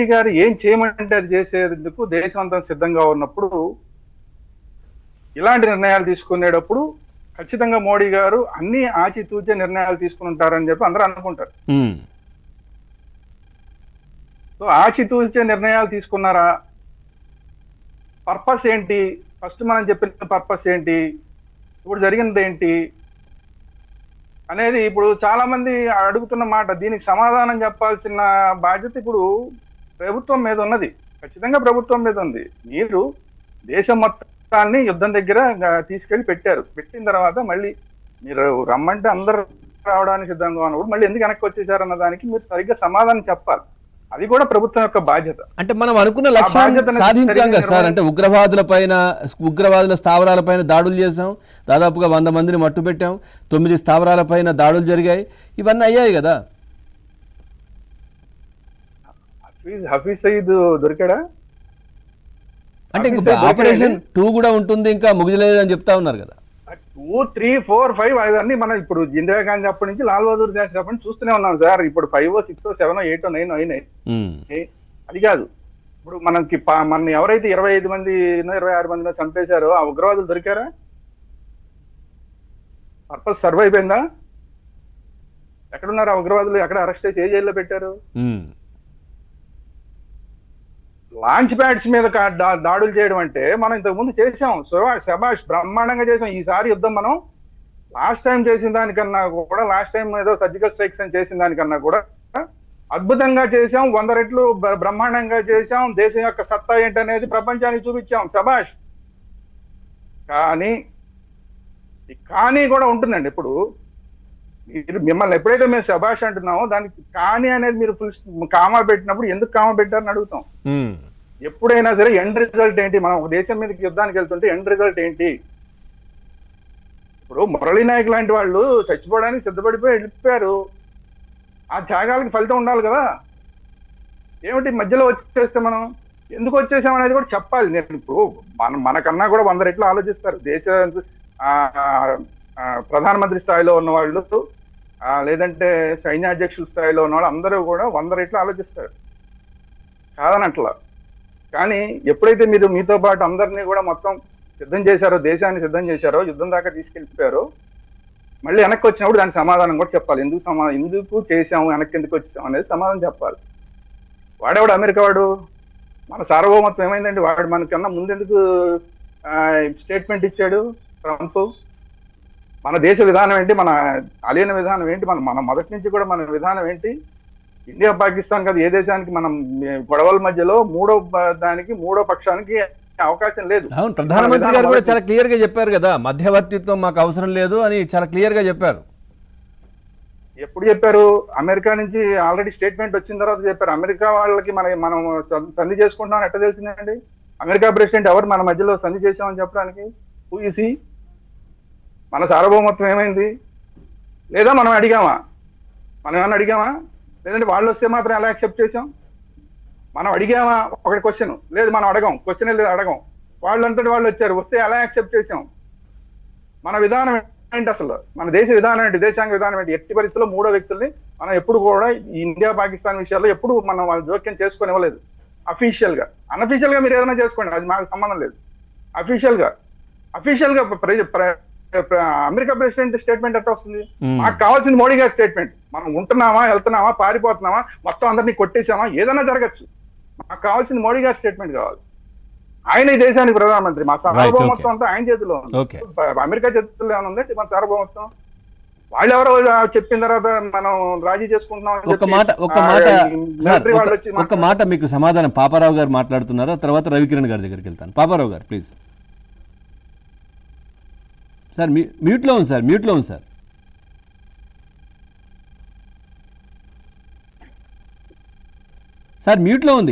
మోడీ గారు ఏం చేయమంటే అది చేసేందుకు దేశం అంతా సిద్ధంగా ఉన్నప్పుడు ఇలాంటి నిర్ణయాలు తీసుకునేటప్పుడు ఖచ్చితంగా మోడీ గారు అన్ని ఆచితూచే నిర్ణయాలు తీసుకుని ఉంటారని చెప్పి అందరూ అనుకుంటారు. సో ఆచితూచే నిర్ణయాలు తీసుకున్నారా? పర్పస్ ఏంటి? ఫస్ట్ మనం చెప్పిన పర్పస్ ఏంటి, ఇప్పుడు జరిగినది ఏంటి అనేది ఇప్పుడు చాలా మంది అడుగుతున్న మాట. దీనికి సమాధానం చెప్పాల్సిన బాధ్యత ఇప్పుడు ప్రభుత్వం మీద ఉన్నది. ఖచ్చితంగా ప్రభుత్వం మీద ఉంది. మీరు దేశం మొత్తాన్ని యుద్ధం దగ్గర తీసుకెళ్లి పెట్టారు. పెట్టిన తర్వాత మళ్ళీ మీరు రమ్మంటే అందరు రావడానికి సిద్ధంగా ఉన్నప్పుడు మళ్ళీ ఎందుకు వెనక్కి వచ్చేసారన్న దానికి మీరు సరిగ్గా సమాధానం చెప్పాలి. అది కూడా ప్రభుత్వం యొక్క బాధ్యత. అంటే మనం అనుకున్న లక్ష్యాన్ని సాధించాం కదా సార్. అంటే ఉగ్రవాదుల స్థావరాలపైన దాడులు చేసాం, దాదాపుగా 100 మందిని మట్టుపెట్టాం, 9 స్థావరాలపైన దాడులు జరిగాయి, ఇవన్నీ అయ్యాయి కదా. హఫీజ్ సయీద్ దొరికాడా? అంటే ఇంకా ఆపరేషన్ 2 కూడా ఉంటుంది, ఇంకా ముగిలేదు అని చెప్తా ఉన్నారు కదా. 2, 3, 4, 5 అవన్నీ మనం ఇప్పుడు ఇందిరాగాంధీ అప్పటి నుంచి లాల్ బహదూర్ శాస్త్రి అప్పటి నుంచి చూస్తూనే ఉన్నాం సార్. ఇప్పుడు 5, 6, 7, 8, 9 అయినాయి. అది కాదు, ఇప్పుడు మనకి మన ఎవరైతే 25 మంది 26 మందినో చంపేశారో ఆ ఉగ్రవాదులు దొరికారా? పర్పస్ సర్వ్ అయిపోయిందా? ఎక్కడున్నారు ఆ ఉగ్రవాదులు? ఎక్కడ అరెస్ట్ చేసి ఏ జైల్లో పెట్టారు? లాంచ్ ప్యాడ్స్ మీద దాడులు చేయడం అంటే మనం ఇంతకు ముందు చేసాం. శభాష్, బ్రహ్మాండంగా చేసాం. ఈసారి యుద్ధం మనం లాస్ట్ టైం చేసిన దానికన్నా కూడా, లాస్ట్ టైం ఏదో సర్జికల్ స్ట్రైక్స్ అని చేసిన దానికన్నా కూడా అద్భుతంగా చేసాం. 100 రెట్లు బ్రహ్మాండంగా చేసాం. దేశం యొక్క సత్తా ఏంటనేది ప్రపంచానికి చూపించాం. శభాష్. కానీ కూడా ఉంటుందండి. ఇప్పుడు మిమ్మల్ని ఎప్పుడైతే మేము శభాష్ అంటున్నామో దానికి కానీ అనేది మీరు ఫుల్ కామా పెట్టినప్పుడు ఎందుకు కామా పెట్టారని అడుగుతాం. ఎప్పుడైనా సరే ఎండ్ రిజల్ట్ ఏంటి? మనం ఒక దేశం మీదకి యుద్ధానికి వెళ్తుంటే ఎండ్ రిజల్ట్ ఏంటి? ఇప్పుడు మురళీ నాయక్ లాంటి వాళ్ళు చచ్చిపోవడానికి సిద్ధపడిపోయి వెళ్ళిపోయారు. ఆ త్యాగాలకి ఫలితం ఉండాలి కదా. ఏమిటి మధ్యలో వచ్చేస్తే మనం ఎందుకు వచ్చేసాం అనేది కూడా చెప్పాలి. నేను ఇప్పుడు మనకన్నా కూడా 100 రెట్లు ఆలోచిస్తారు. దేశ ప్రధానమంత్రి స్థాయిలో ఉన్న వాళ్ళు, లేదంటే సైన్యాధ్యక్షుల స్థాయిలో ఉన్న వాళ్ళు అందరూ కూడా 100 రెట్లు ఆలోచిస్తారు, కాదనట్లా. కానీ ఎప్పుడైతే మీరు మీతో పాటు అందరినీ కూడా మొత్తం సిద్ధం చేశారో, దేశాన్ని సిద్ధం చేశారో, యుద్ధం దాకా తీసుకెళ్ళిపోయారో, మళ్ళీ వెనక్కి వచ్చినప్పుడు దానికి సమాధానం కూడా చెప్పాలి. ఎందుకు చేసాము, వెనక్కి ఎందుకు వచ్చాము అనేది సమాధానం చెప్పాలి. వాడేవాడు అమెరికా వాడు, మన సార్వభౌమత్వం ఏమైందండి? వాడు మనకన్నా ముందెందుకు స్టేట్మెంట్ ఇచ్చాడు ట్రంప్? మన దేశ విధానం ఏంటి? మన అలీన విధానం ఏంటి? మన మొదటి నుంచి కూడా మన విధానం ఏంటి? ఇండియా పాకిస్తాన్ కాదు, ఏ దేశానికి మనం గొడవల మధ్యలో మూడో పక్షానికి అవకాశం లేదు. అవును, ప్రధానమంత్రి గారు కూడా చాలా క్లియర్ గా చెప్పారు కదా, మధ్యవర్తిత్వం మాకు అవసరం లేదు అని చాలా క్లియర్ గా చెప్పారు. ఎప్పుడు చెప్పారు? అమెరికా నుంచి ఆల్రెడీ స్టేట్మెంట్ వచ్చిన తర్వాత చెప్పారు. అమెరికా వాళ్ళకి మనం సంధి చేసుకుంటామని ఎట్లా తెలిసిందండి? అమెరికా ప్రెసిడెంట్ ఎవరు మన మధ్యలో సంధి చేశామని చెప్పడానికి? ఊసి మన సార్వభౌమత్వం ఏమైంది? లేదా మనం అడిగామా? మనం ఏమన్నా అడిగామా? లేదంటే వాళ్ళు వస్తే మాత్రం ఎలా యాక్సెప్ట్ చేసాం? మనం అడిగామా? ఒకటి క్వశ్చన్ లేదు, మనం అడగం. క్వశ్చన్ లేదు, అడగం. వాళ్ళంతటి వాళ్ళు వచ్చారు, వస్తే ఎలా యాక్సెప్ట్ చేసాం? మన విధానం ఏంటి అసలు? మన దేశ విధానం ఏంటి? దేశాంగ విధానం ఏంటి? ఎట్టి పరిస్థితుల్లో మూడో వ్యక్తుల్ని మనం ఎప్పుడు కూడా ఇండియా పాకిస్తాన్ విషయాల్లో ఎప్పుడు మనం వాళ్ళ జోక్యం చేసుకొని ఇవ్వలేదు. అఫీషియల్ గా, అన్అఫీషియల్ గా మీరు ఏదైనా చేసుకోండి, అది మాకు సంబంధం లేదు. అఫీషియల్ గా అమెరికా ప్రెసిడెంట్ స్టేట్మెంట్ ఎట్లా వస్తుంది? మాకు కావాల్సింది మోడీ గారి స్టేట్మెంట్. మనం ఉంటున్నామా, వెళ్తున్నామా, పారిపోతున్నామా, మొత్తం అందరినీ కొట్టేసామా, ఏదైనా జరగచ్చు. మాకు కావాల్సింది మోడీ గారి స్టేట్మెంట్ కావాలి. ఆయన ఈ దేశానికి ప్రధానమంత్రి. మా సార్వభౌమత్వం అంతా ఆయన చేతిలో ఉంది. అమెరికా చేతిలో ఏమైనా ఉంది మన సార్వభౌమత్వం? వాళ్ళు ఎవరో చెప్పిన తర్వాత మనం రాజీ చేసుకుంటున్నాం. ఒక మాట మీకు సమాధానం పాపారావు గారు మాట్లాడుతున్నారా, తర్వాత రవికిరణ్ గారి దగ్గరికి వెళ్తాను. పాపారావు గారు ప్లీజ్. సార్ మ్యూట్లో ఉంది సార్, మ్యూట్లో ఉంది సార్. సార్ మ్యూట్లో ఉంది.